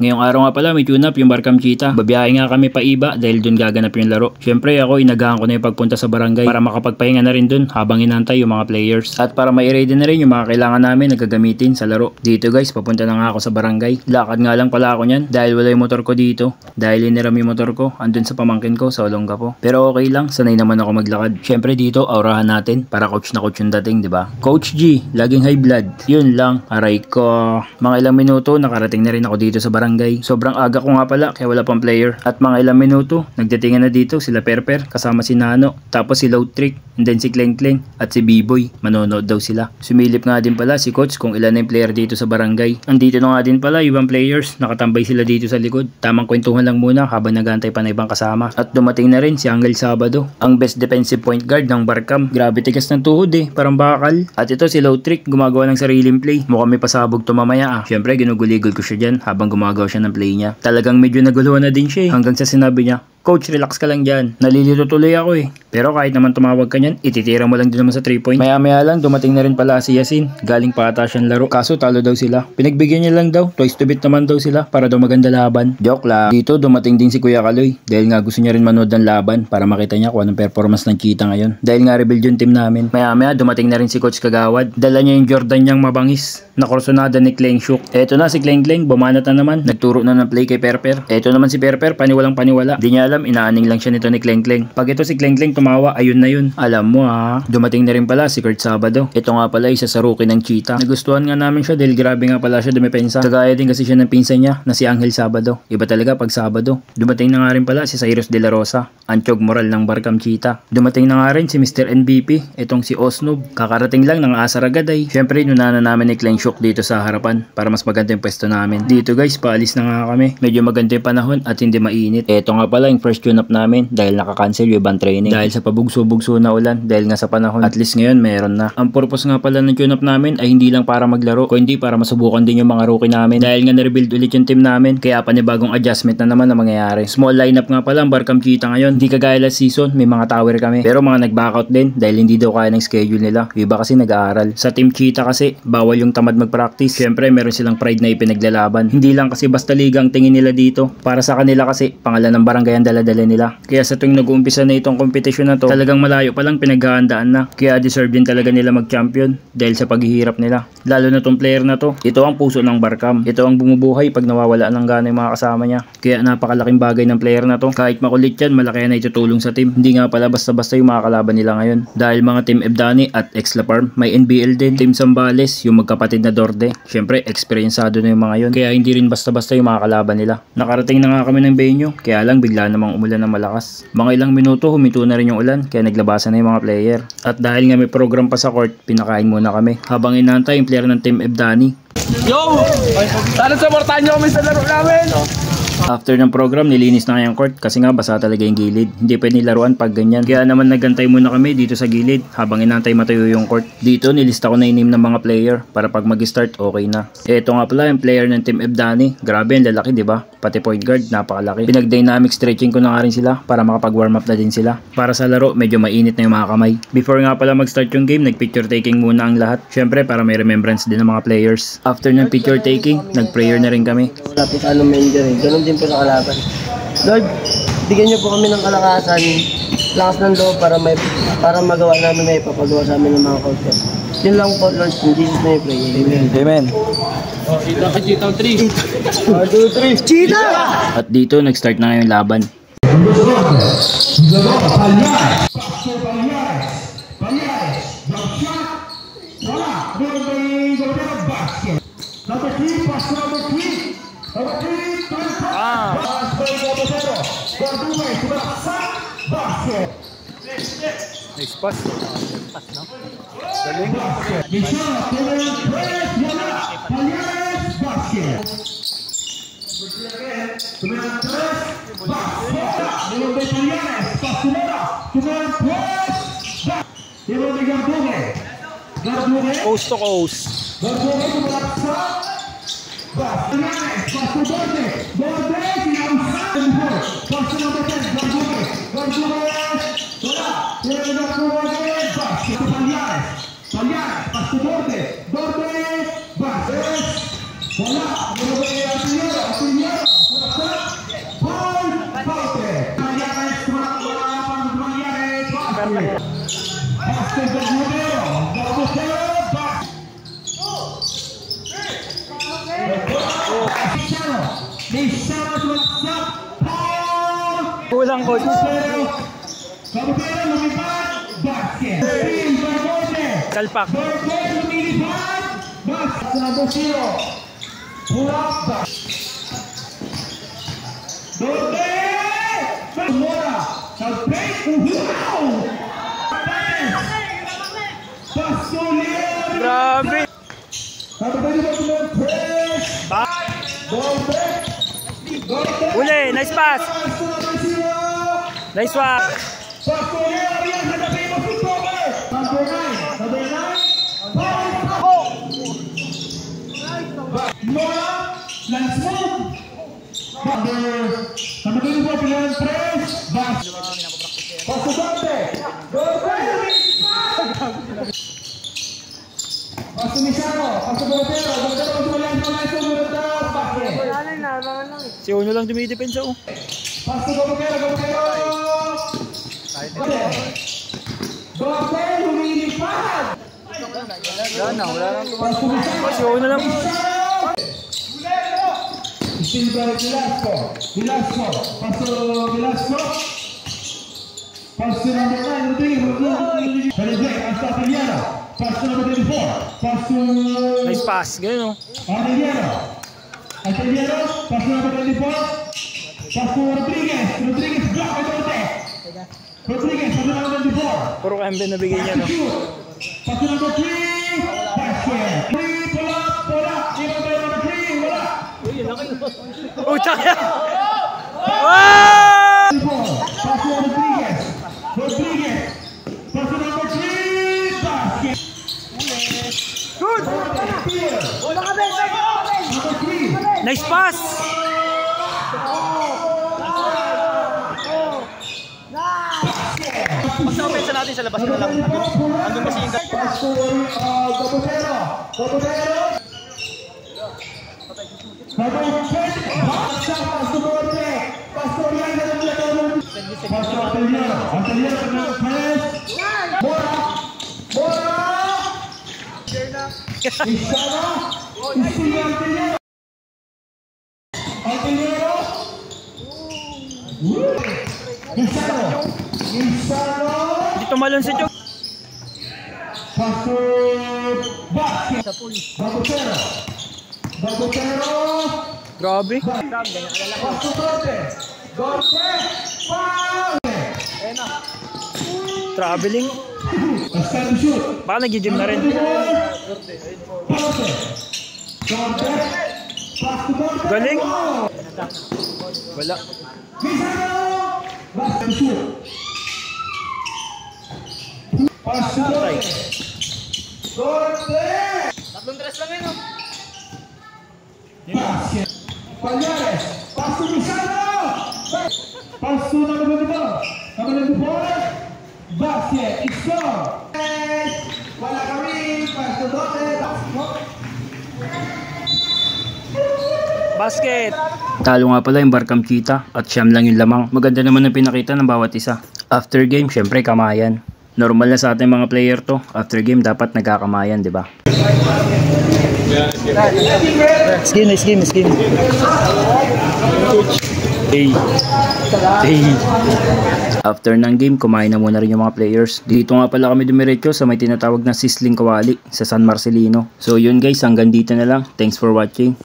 Ngayong araw nga pala may tune up yung Barcam Cheetah. Babiyahe nga kami pa iba dahil dun gaganap yung laro. Syempre ako inagahan ko na yung pagpunta sa barangay para makapagpahinga na rin dun habang inantay yung mga players. At para mai-ready na rin yung mga kailangan namin na gagamitin sa laro. Dito guys, papunta na nga ako sa barangay. Lakad nga lang pala ako nyan dahil wala yung motor ko dito. Dahil iniram yung motor ko andun sa pamangkin ko sa Olongapo. Pero okay lang, sanay naman ako maglakad. Syempre dito, aurahan natin para coach na coach yung dating, diba? Coach G, laging high blood. Yun lang, aray ko. Mga ilang minuto, nakarating na rin ako dito sa barangay. Sobrang aga ko nga pala kaya wala pang player. At mga ilang minuto, nagdatingan na dito sila Perper kasama si Nano, tapos si Low Trick, and then si Kleng Kleng at si B-Boy. Manonood daw sila. Sumilip nga din pala si coach kung ilan na yung player dito sa barangay. Andito na nga din pala ibang players, nakatambay sila dito sa likod. Tamang kwentuhan lang muna habang nagantay pa na ibang kasama. At dumating na rin si Angel Sabado, ang best defensive point guard ng Barcam. Grabe tigas ng tuhod parang bakal. At ito si Low Trick, gumagawa ng sariling play. Mukhang may pasabog to mamaya Syempre ginuguligol ko siya dyan habang gumagawa siya ng play niya. Talagang medyo naguluhan na din siya hanggang sa sinabi niya, "Coach, relax ka lang dyan. Nalilito tuloy ako Pero kahit naman tumawag ka niyan, ititira mo lang din naman sa 3 point. Maya-maya lang, dumating na rin pala si Yasin. Galing pa ata siyang laro. Kaso talo daw sila. Pinagbigyan niya lang daw. Twice to beat naman daw sila para daw maganda laban. Joke lang. Dito, dumating din si Kuya Kaloy. Dahil nga gusto niya rin manood ng laban para makita niya kung anong performance ng Cheetah ngayon. Dahil nga rebuild yung team namin. Maya-maya, dumating na rin si Coach Kagawad. Dala niya yung Jordan niyang mabangis na korsonada ni Kleng Shook. Eto na si Kleng Kleng, bumanat na naman. Nagturo na ng play kay Perper. Eto naman si Perper, paniwalang paniwala. Di niya alam, inaaning lang siya nito ni Kleng Kleng. Pag ito si Kleng Kleng tumawa, ayun na yun. Alam mo dumating na rin pala si Kurt Sabado. Ito nga pala isa sa rookie ng Cheetah. Nagustuhan nga namin siya dahil grabe nga pala siya dumepensa. Kagaya din kasi siya ng pinsan niya na si Angel Sabado. Iba talaga pag Sabado. Dumating na nga rin pala si Cyrus De La Rosa, antyog moral ng Barcam Cheetah. Dumating na nga rin si Mr. MVP, itong si Osnob. Kakarating lang ng asar agad Syempre inuna na namin ni Kleng Shook dito sa harapan para mas maganda yung pwesto namin. Dito guys, paalis na nga kami. Medyo maganda yung panahon at hindi mainit. Ito nga pala yung first tune up namin dahil nakakancel yung ibang training. Dahil sa pabugso-bugso na ulan dahil nga sa panahon. At least ngayon meron na. Ang purpose nga pala ng tune up namin ay hindi lang para maglaro, kundi para masubukan din yung mga rookie namin. Dahil nga na-rebuild ulit yung team namin, kaya panibagong adjustment na naman na mangyayari. Small lineup nga pala ang Barcam Cheetah ngayon. Hindi kagaya last season, may mga tower kami. Pero mga nag-backout din dahil hindi daw kaya ng schedule nila. Iba kasi nag-aaral. Sa team Cheetah kasi, bawal yung tamad mag-practice. Syempre meron silang pride na ipinaglalaban. Hindi lang kasi basta liga ang tingin nila dito. Para sa kanila kasi, pangalan ng barangay ang dala-dala nila. Kaya sa tuwing nag-uumpisa na itong competition na to, talagang malayo pa lang pinaghahandaan na. Kaya deserve din talaga nila mag-champion dahil sa paghihirap nila. Lalo na tong player na to, ito ang puso ng Barcam. Ito ang bumubuhay pag nawawala ng gana yung mga kasama niya. Kaya napakalaking bagay ng player na to. Kahit makulit yan, malaki na itutulong sa team. Hindi nga pala basta-basta yung mga kalaban nila ngayon. Dahil mga team Ebdani at Exla Farm, may NBL din. Team Sambales, yung magkapatid na Dorde. Syempre, experiencado na yung mga yun. Kaya hindi rin basta-basta yung mga kalaban nila. Nakarating na nga kami ng venue, kaya lang bigla namang umulan ng malakas. Mga ilang minuto, huminto na rin yung ulan, kaya naglabasan na yung mga player. At dahil nga may program pa sa court, pinakain muna kami. Habang inantay yung player ng team Ebdani. Yo! Sana supportahan nyo kami sa laro namin! After ng program, nilinis na yung court kasi nga basa talaga yung gilid. Hindi pwede laruan pag ganyan. Kaya naman nagantay muna kami dito sa gilid habang inantay matuyo yung court. Dito nilista ko na yung name ng mga player para pag mag-start okay na. Ito nga pala yung player ng team Ebdani. Grabe ang lalaki, diba? Pati point guard, napakalaki. Pinag-dynamic stretching ko na nga rin sila para makapag-warm up na din sila. Para sa laro, medyo mainit na yung mga kamay. Before nga pala mag-start yung game, nag-picture taking muna ang lahat. Syempre para may remembrance din ng mga players. After ng picture taking, nag-prayer na rin kami. Tapos anong manager ganun din po sa kalaban. Lord, bigyan niyo po kami ng kalakasan, lakas ng loob para magawa namin na ipapagawa sa amin ng mga coaches. Yun lang po, Lord, in Jesus' name pray. Amen. Amen. Cheetah 3. 1, 2, 3. Cheetah! At dito, nag-start na ngayon laban. Next pass. No? Galing. Coast to coast. Kulang coach. Kalpak. Grabe. Uli, nice pass. Nice one. Si Uno lang dumidepensa oh. Wala na. Si Uno lang. Nice pass, ganun oh. Puro kambe na bigay niya no. Utak yan! Good! Nice pass! Pag-sa-opensa natin sa labas na lang. Andun kasi yung dito malon si Jog. Grabe. Traveling. Baka nag-gym na rin. Galing. Wala. Tatlong dress lang yun, no? Palhares, passo Michano! Passo na basket, score! Wala kami, passo dote, Basket! Talo nga pala yung Barkam Cheetah at siyam lang yung lamang. Maganda naman ang pinakita ng bawat isa. After game, syempre kamayan. Normal na sa ating mga player to. After game, dapat nagkakamayan, di ba? Game. Hey. After ng game, kumain na muna rin yung mga players. Dito nga pala kami dumiretso sa may tinatawag na Sisling Kawali sa San Marcelino. So yun guys, hanggang dito na lang. Thanks for watching.